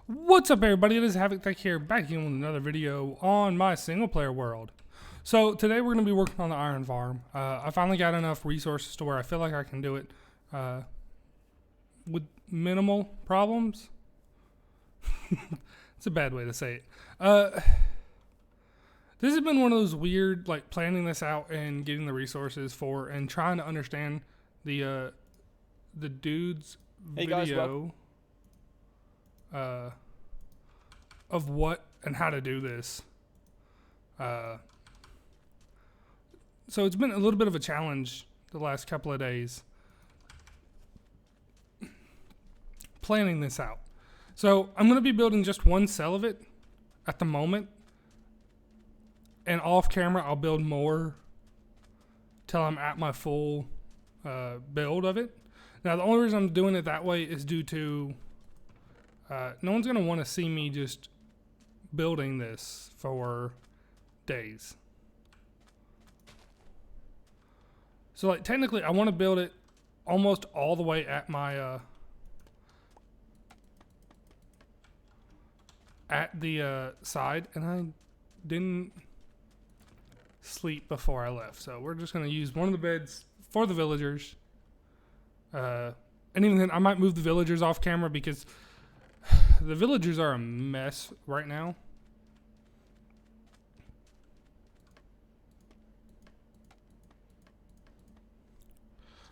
What's up, everybody? It is Havoc Tech here, back in with another video on my single player world. So today we're going to be working on the iron farm. I finally got enough resources to where I feel like I can do it with minimal problems. It's a bad way to say it. This has been one of those weird, like, planning this out and getting the resources for and trying to understand the dude's Hey guys, video of what and how to do this. So it's been a little bit of a challenge the last couple of days planning this out. So I'm going to be building just one cell of it at the moment, and off camera I'll build more till I'm at my full build of it. Now the only reason I'm doing it that way is due to no one's going to want to see me just building this for days. So, like, technically I want to build it almost all the way at my at the side, and I didn't sleep before I left, so we're just going to use one of the beds for the villagers. And even then I might move the villagers off camera because the villagers are a mess right now.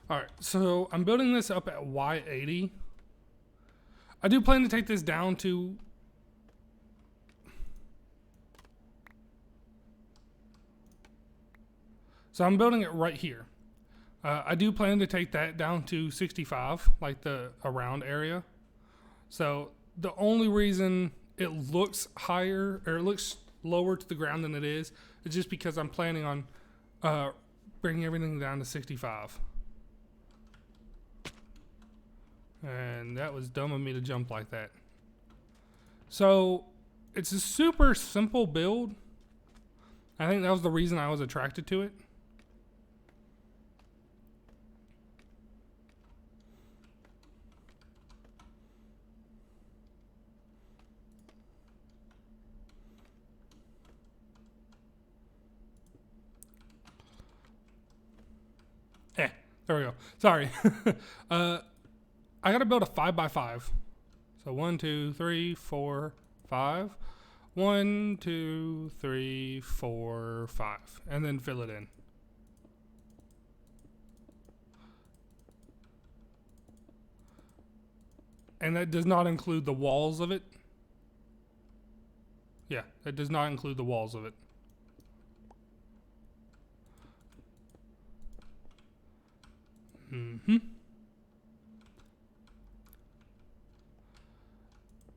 Alright, so I'm building this up at Y80. I do plan to take this down to so I'm building it right here. I do plan to take that down to 65, like the around area. So the only reason it looks higher, or it looks lower to the ground than it is just because I'm planning on bringing everything down to 65. And that was dumb of me to jump like that. So it's a super simple build. I think that was the reason I was attracted to it. There we go. Sorry. I gotta build a 5x5. So 1, 2, 3, 4, 5. 1, 2, 3, 4, 5. And then fill it in. And that does not include the walls of it. Yeah, that does not include the walls of it.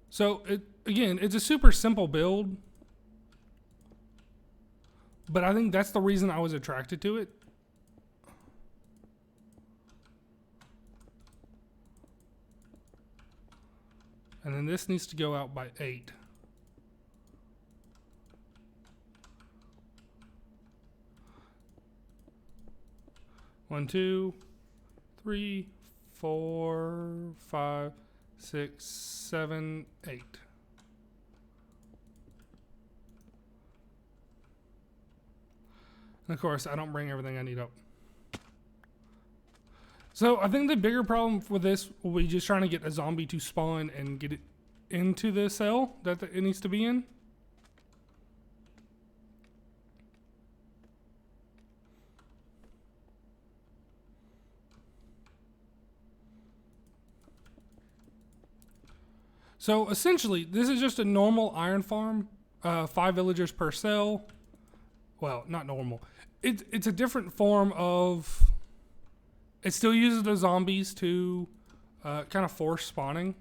So again, it's a super simple build, but I think that's the reason I was attracted to it. And then this needs to go out by 8. One, 2, 3, 4, 5, 6, 7, 8. And of course, I don't bring everything I need up. So I think the bigger problem with this will be just trying to get a zombie to spawn and get it into the cell that it needs to be in. So essentially, this is just a normal iron farm, 5 villagers per cell. Well, not normal. It's a different form of. It still uses the zombies to kind of force spawning.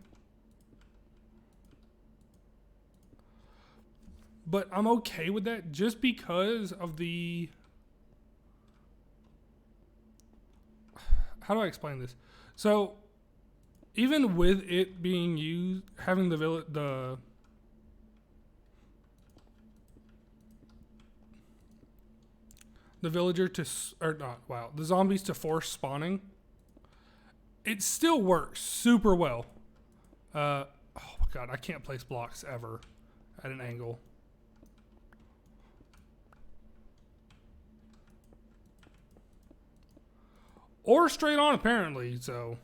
But I'm okay with that just because of the. How do I explain this? So, even with it being used, having the villager to, or not, wow, the zombies to force spawning, it still works super well. Oh my God, I can't place blocks ever at an angle. Or straight on, apparently, so.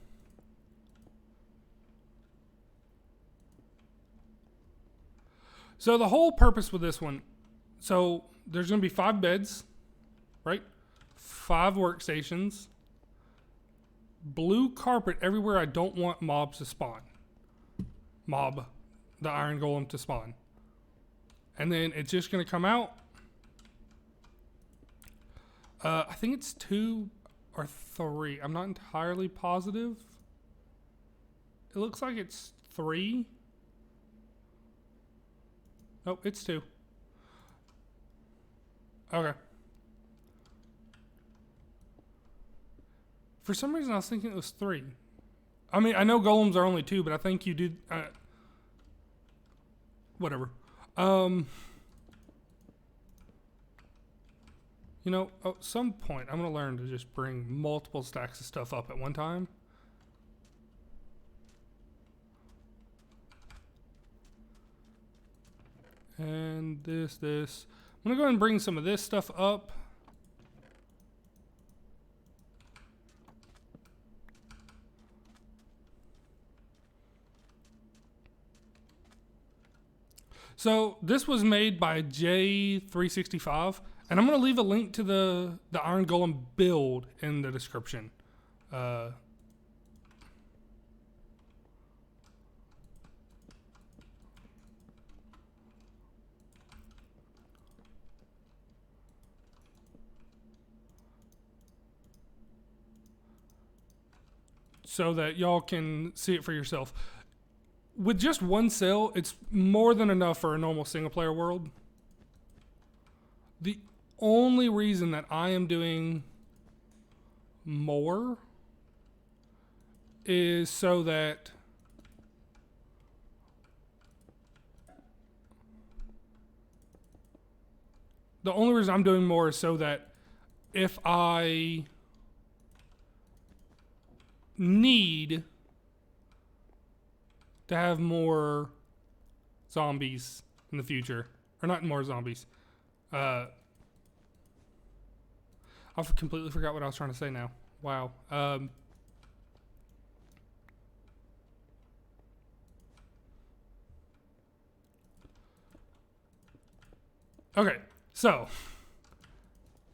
So the whole purpose with this one, so there's going to be 5 beds, right? 5 workstations. Blue carpet everywhere I don't want mobs to spawn. The iron golem to spawn. And then it's just going to come out. I think it's 2 or 3. I'm not entirely positive. It looks like it's 3. Nope, it's 2. Okay. For some reason, I was thinking it was 3. I mean, I know golems are only 2, but I think you did. Whatever. You know, at some point, I'm going to learn to just bring multiple stacks of stuff up at one time. And this. I'm going to go ahead and bring some of this stuff up. So this was made by J365, and I'm going to leave a link to the Iron Golem build in the description. So that y'all can see it for yourself. With just one cell, it's more than enough for a normal single player world. The only reason that I am doing more is so that if I need to have more zombies in the future, or not more zombies. I completely forgot what I was trying to say now. Wow. Okay, so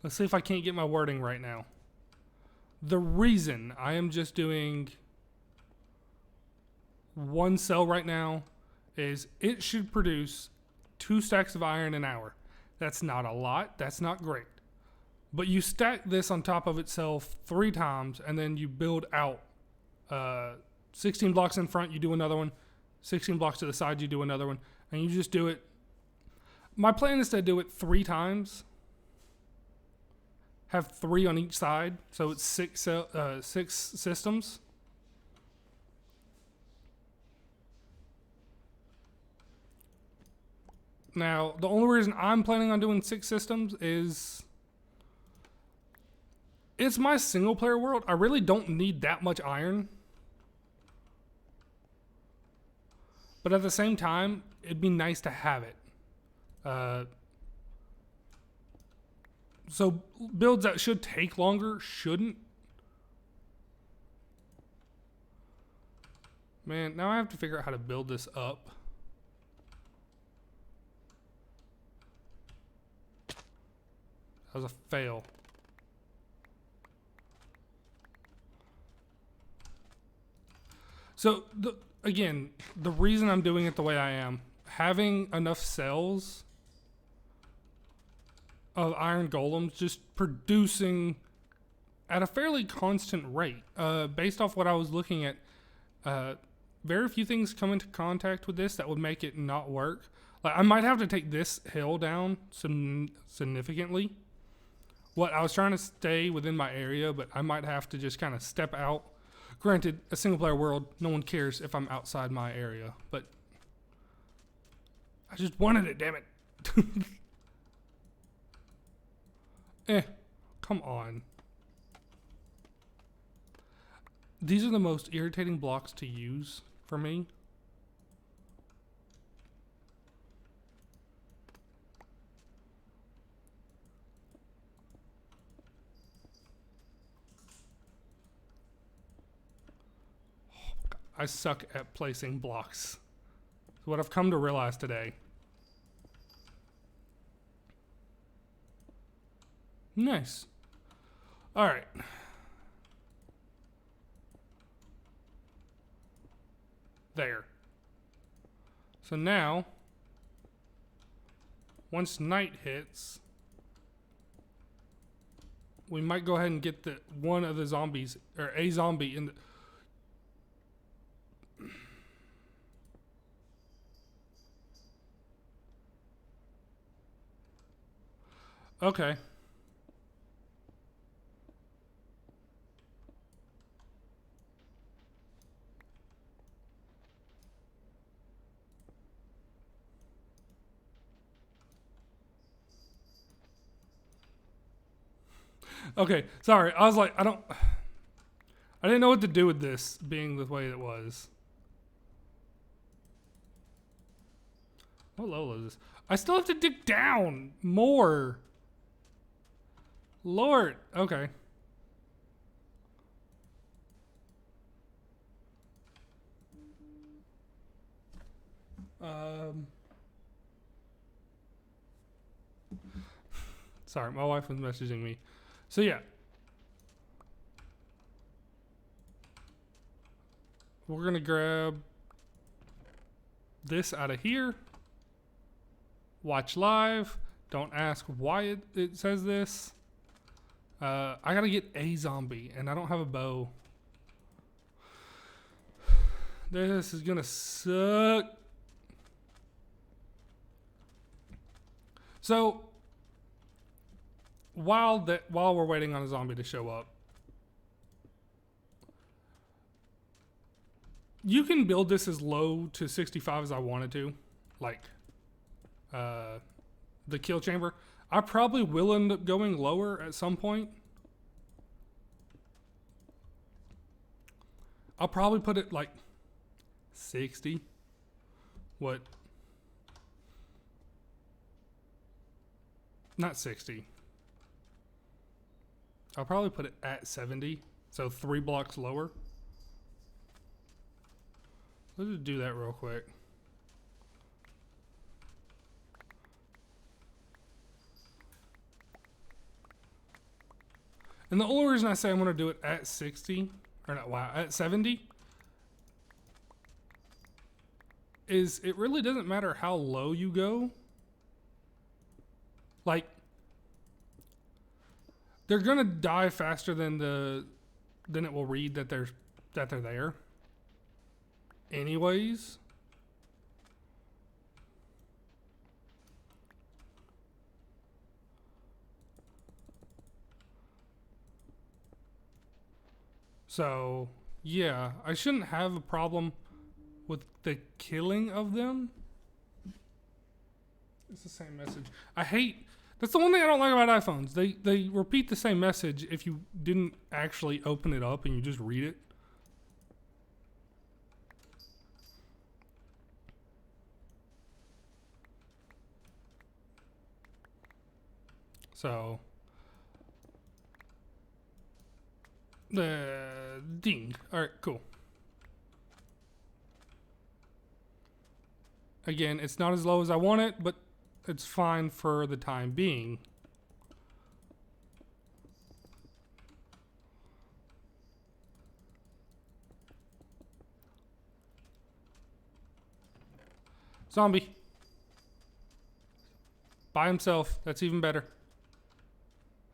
let's see if I can't get my wording right now. The reason I am just doing one cell right now is it should produce 2 stacks of iron an hour. That's not a lot. That's not great. But you stack this on top of itself 3 times, and then you build out 16 blocks in front, you do another one. 16 blocks to the side, you do another one. And you just do it. My plan is to do it 3 times. Have 3 on each side, so it's 6 systems. Now, the only reason I'm planning on doing 6 systems is it's my single player world. I really don't need that much iron. But at the same time, it'd be nice to have it. So builds that should take longer shouldn't. Man, now I have to figure out how to build this up. That was a fail. So, again, the reason I'm doing it the way I am, having enough cells of iron golems just producing at a fairly constant rate. Based off what I was looking at, very few things come into contact with this that would make it not work. Like, I might have to take this hill down significantly. I was trying to stay within my area, but I might have to just kind of step out. Granted, a single player world, no one cares if I'm outside my area, but I just wanted it, damn it. Come on. These are the most irritating blocks to use for me. I suck at placing blocks. It's what I've come to realize today. Nice. All right. There. So now, once night hits, we might go ahead and get the one of the zombies, or a zombie in the... Okay. Okay, sorry. I was like, I didn't know what to do with this being the way it was. What level is this? I still have to dig down more. Lord. Okay. Sorry, my wife was messaging me. So yeah. We're gonna grab this out of here. Watch live. Don't ask why it says this. I gotta get a zombie, and I don't have a bow. This is gonna suck. So, while we're waiting on a zombie to show up, you can build this as low to 65 as I wanted to, like the kill chamber. I probably will end up going lower at some point. I'll probably put it like 60. What? Not 60. I'll probably put it at 70. So 3 blocks lower. Let's just do that real quick. And the only reason I say I'm going to do it at 60, or not, wow, at 70, is it really doesn't matter how low you go. Like, they're going to die faster than it will read that they're there. Anyways. So, yeah, I shouldn't have a problem with the killing of them. It's the same message. That's the one thing I don't like about iPhones. They repeat the same message if you didn't actually open it up and you just read it. So, ding. All right, cool. Again, it's not as low as I want it, but it's fine for the time being. Zombie. By himself. That's even better.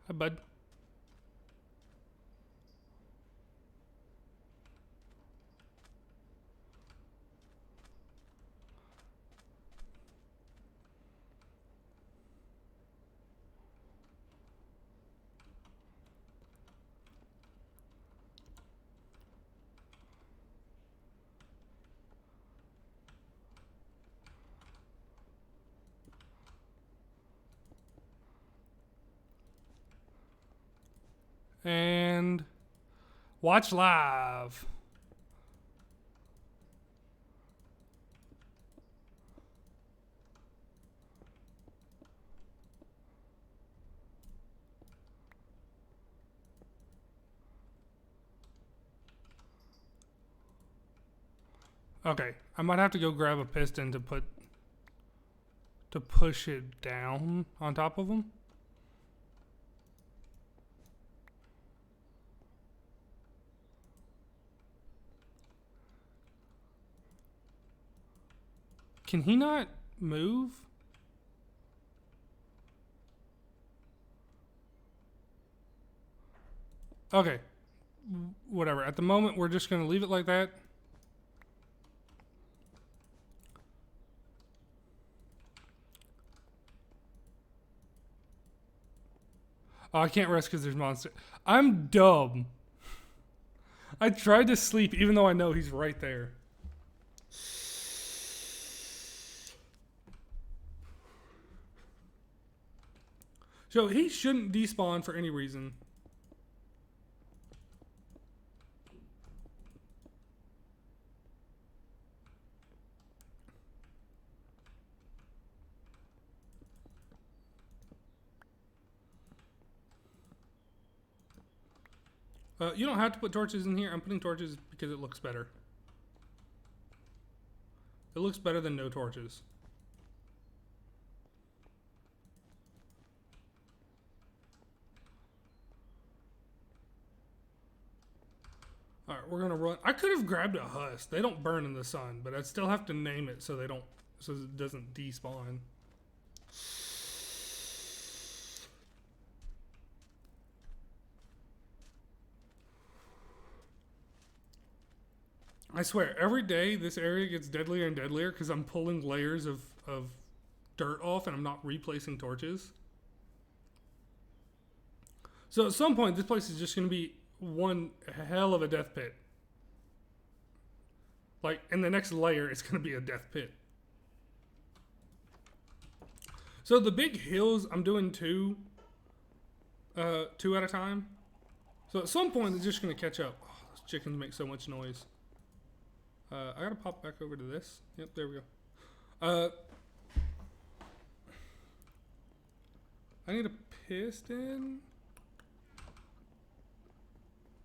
Hi, bud. And watch live. Okay, I might have to go grab a piston to push it down on top of them. Can he not move? Okay. Whatever. At the moment, we're just going to leave it like that. Oh, I can't rest because there's monster. I'm dumb. I tried to sleep even though I know he's right there. So he shouldn't despawn for any reason. You don't have to put torches in here. I'm putting torches because it looks better. It looks better than no torches. Alright, we're gonna run. I could have grabbed a husk. They don't burn in the sun, but I'd still have to name it so it doesn't despawn. I swear, every day this area gets deadlier and deadlier because I'm pulling layers of dirt off and I'm not replacing torches. So at some point, this place is just going to be one hell of a death pit. Like, in the next layer, it's going to be a death pit. So the big hills, I'm doing two at a time. So at some point, it's just going to catch up. Oh, those chickens make so much noise. I gotta pop back over to this. Yep, there we go. I need a piston.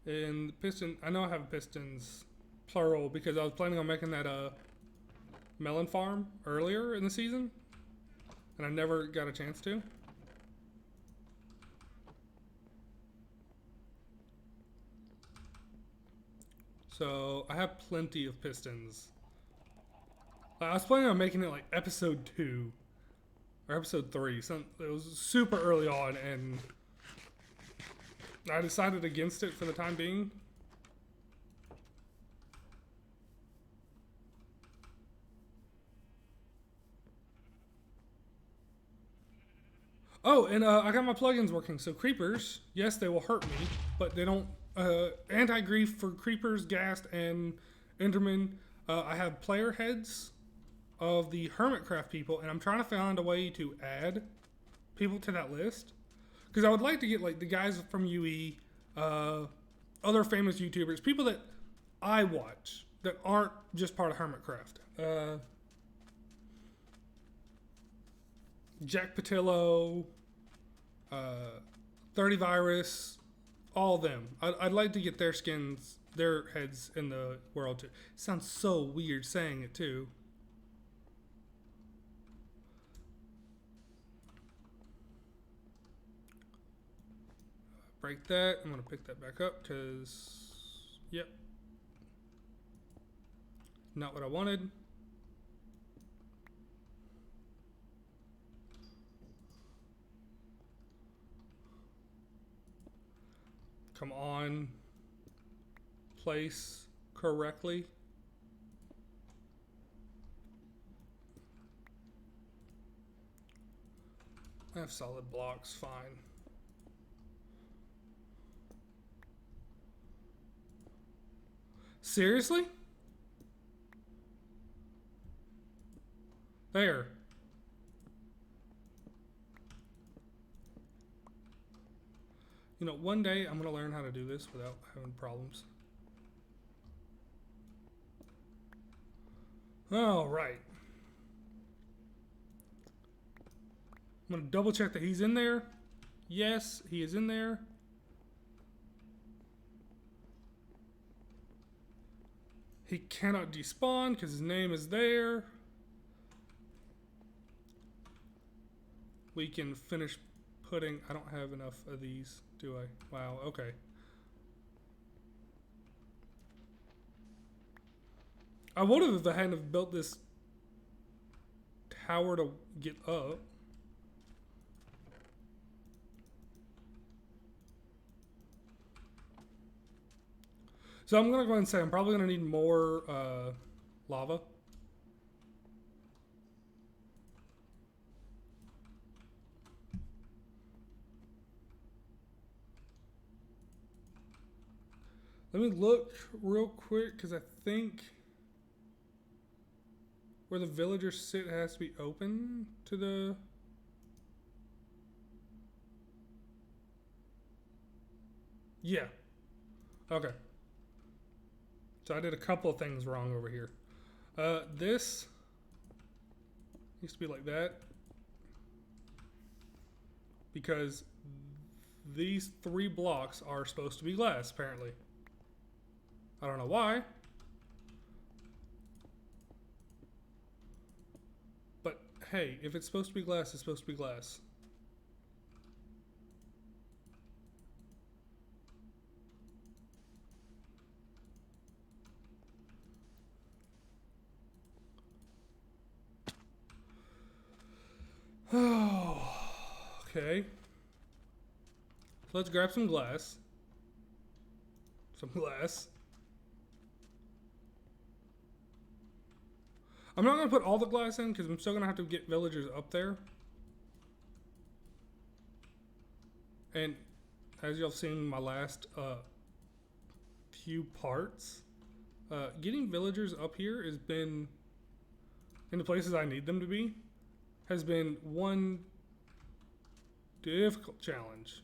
And the piston, I know I have pistons, plural, because I was planning on making that melon farm earlier in the season. And I never got a chance to. So I have plenty of pistons. I was planning on making it like episode 2 or episode 3. It was super early on, and I decided against it for the time being. Oh, and I got my plugins working. So creepers, yes, they will hurt me, but they don't. Anti-grief for creepers, ghast, and enderman. I have player heads of the Hermitcraft people, and I'm trying to find a way to add people to that list. Because I would like to get like the guys from UE, other famous YouTubers, people that I watch that aren't just part of Hermitcraft. Jack Patillo, 30 Virus, all of them. I'd like to get their skins, their heads in the world too. Sounds so weird saying it too. Break that. I'm gonna pick that back up because, yep, not what I wanted. Come on, place correctly. I have solid blocks, fine. Seriously? There. You know, one day I'm going to learn how to do this without having problems. All right. I'm going to double check that he's in there. Yes, he is in there. He cannot despawn because his name is there. We can finish putting... I don't have enough of these, do I? Wow, okay. I would have if I hadn't have built this tower to get up. So I'm going to go ahead and say I'm probably going to need more lava. Let me look real quick because I think where the villagers sit has to be open to the... Yeah. Okay. So I did a couple of things wrong over here. This needs to be like that because these 3 blocks are supposed to be glass, apparently. I don't know why. But hey, if it's supposed to be glass, it's supposed to be glass. Oh, okay. So let's grab some glass. Some glass. I'm not going to put all the glass in because I'm still going to have to get villagers up there. And as y'all seen in my last few parts, getting villagers up here has been, in the places I need them to be, has been one difficult challenge.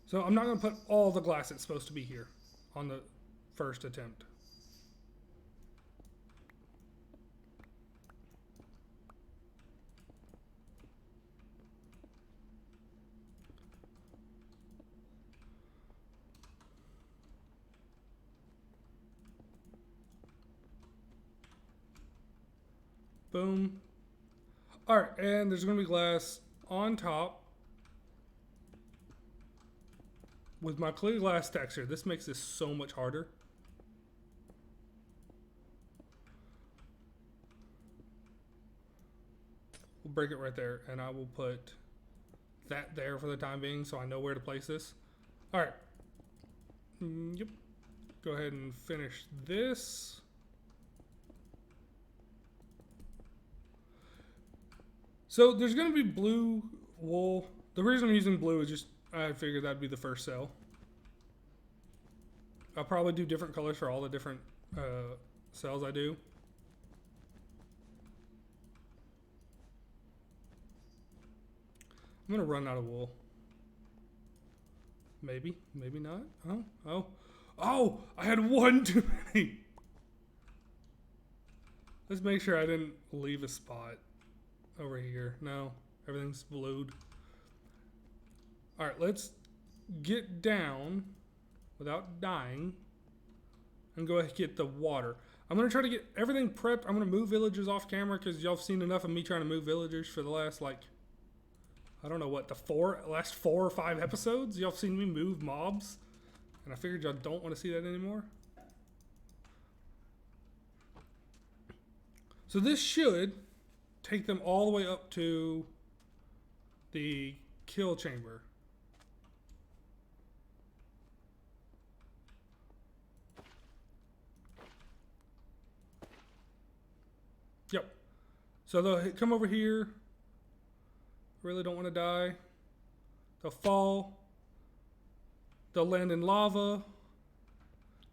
So I'm not going to put all the glass that's supposed to be here on the first attempt. Boom. All right, and there's going to be glass on top with my clear glass texture. This makes this so much harder. We'll break it right there, and I will put that there for the time being so I know where to place this. All right. Yep. Go ahead and finish this. So there's going to be blue wool. The reason I'm using blue is just I figured that'd be the first cell. I'll probably do different colors for all the different cells I do. I'm going to run out of wool. Maybe, maybe not. Oh, I had one too many. Let's make sure I didn't leave a spot over here. No, everything's blued. All right, let's get down without dying and go ahead and get the water. I'm going to try to get everything prepped. I'm going to move villagers off camera because y'all have seen enough of me trying to move villagers for the last, like, I don't know what, last 4 or 5 episodes. Y'all have seen me move mobs, and I figured y'all don't want to see that anymore. So this should take them all the way up to the kill chamber. Yep. So they'll come over here. Really don't want to die. They'll fall. They'll land in lava.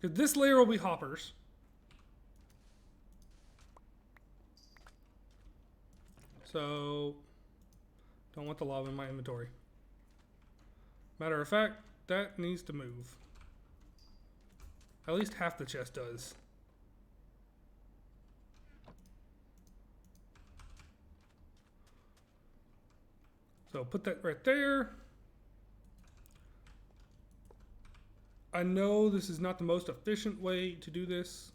Because this layer will be hoppers. So, don't want the lava in my inventory. Matter of fact, that needs to move. At least half the chest does. So put that right there. I know this is not the most efficient way to do this.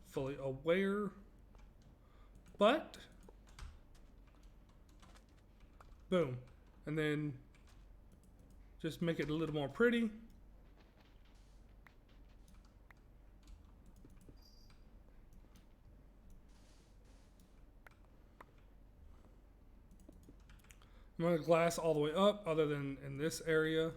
Fully aware. But, boom. And then just make it a little more pretty. I'm going to glass all the way up, other than in this area.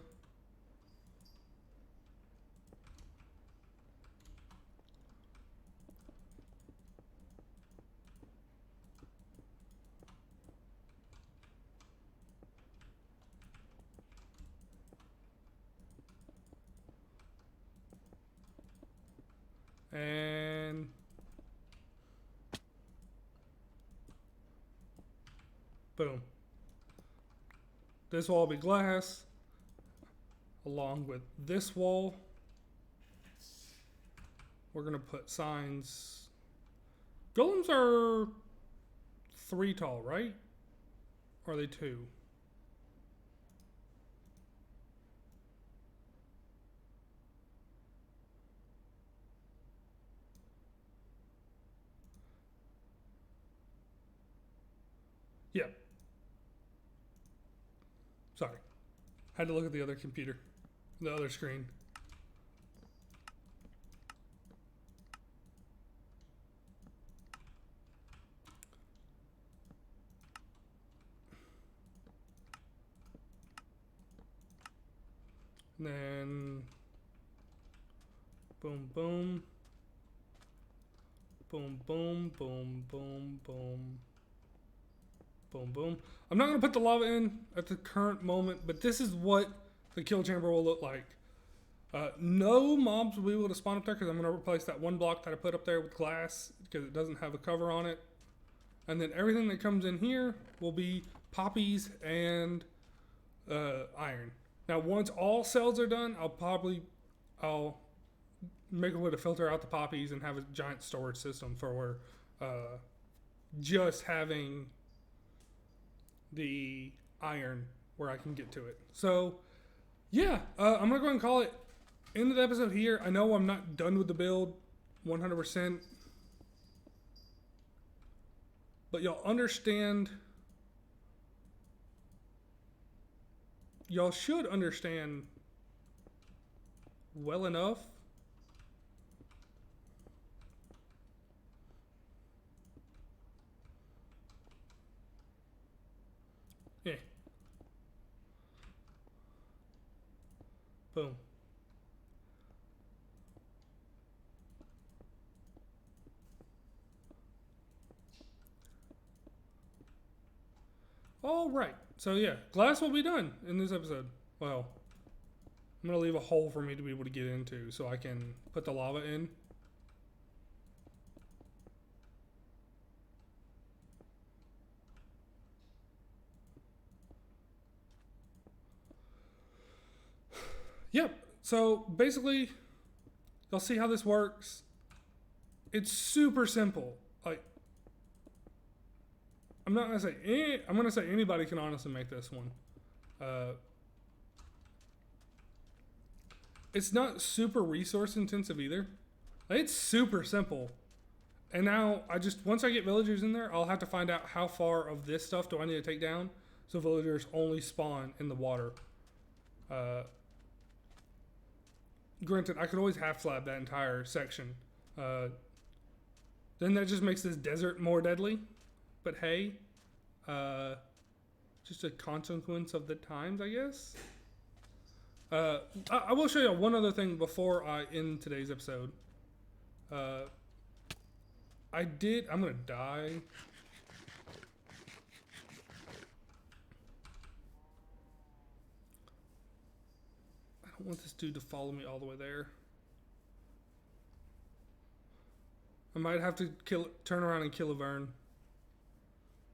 And boom. This wall will be glass, along with this wall. We're going to put signs. Golems are 3 tall, right? Or are they 2? Yeah. Sorry. Had to look at the other computer, the other screen. And then boom, boom. Boom, boom, boom, boom, boom. Boom, boom. I'm not going to put the lava in at the current moment, but this is what the kill chamber will look like. No mobs will be able to spawn up there because I'm going to replace that one block that I put up there with glass because it doesn't have a cover on it. And then everything that comes in here will be poppies and iron. Now, once all cells are done, I'll make a way to filter out the poppies and have a giant storage system for just having the iron where I can get to it. So, yeah, I'm going to go ahead and call it end of the episode here. I know I'm not done with the build 100%, but y'all understand, y'all should understand well enough boom. All right. So yeah, glass will be done in this episode. Well, I'm gonna leave a hole for me to be able to get into so I can put the lava in. Yep. So basically, you'll see how this works. It's super simple. Like, I'm not gonna say I'm gonna say anybody can honestly make this one. It's not super resource intensive either. Like, it's super simple. And now once I get villagers in there, I'll have to find out how far of this stuff do I need to take down so villagers only spawn in the water. Granted, I could always half slab that entire section. Then that just makes this desert more deadly. But hey, just a consequence of the times, I guess. I will show you one other thing before I end today's episode. I'm gonna die. I don't want this dude to follow me all the way there. I might have to turn around and kill a Vern.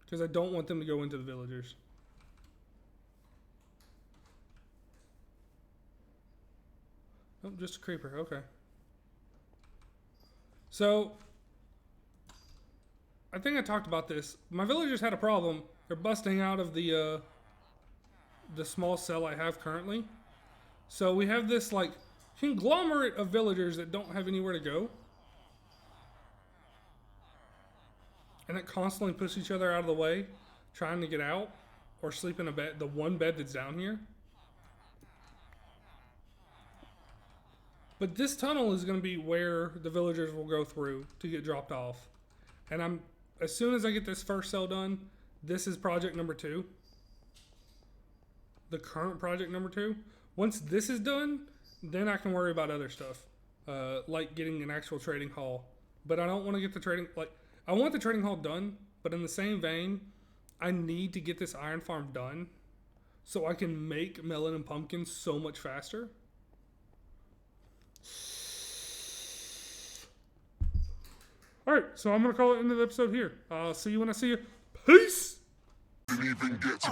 Because I don't want them to go into the villagers. Oh, just a creeper. Okay. So, I think I talked about this. My villagers had a problem. They're busting out of the small cell I have currently. So we have this like conglomerate of villagers that don't have anywhere to go. And that constantly push each other out of the way, trying to get out or sleep in a bed, the one bed that's down here. But this tunnel is going to be where the villagers will go through to get dropped off. And as soon as I get this first cell done, this is project number 2. The current project number 2. Once this is done, then I can worry about other stuff. Like getting an actual trading hall. But I don't want to get the trading, I want the trading hall done, but in the same vein, I need to get this iron farm done so I can make melon and pumpkin so much faster. Alright, so I'm going to call it into the episode here. I'll see you when I see you. Peace! Didn't even get to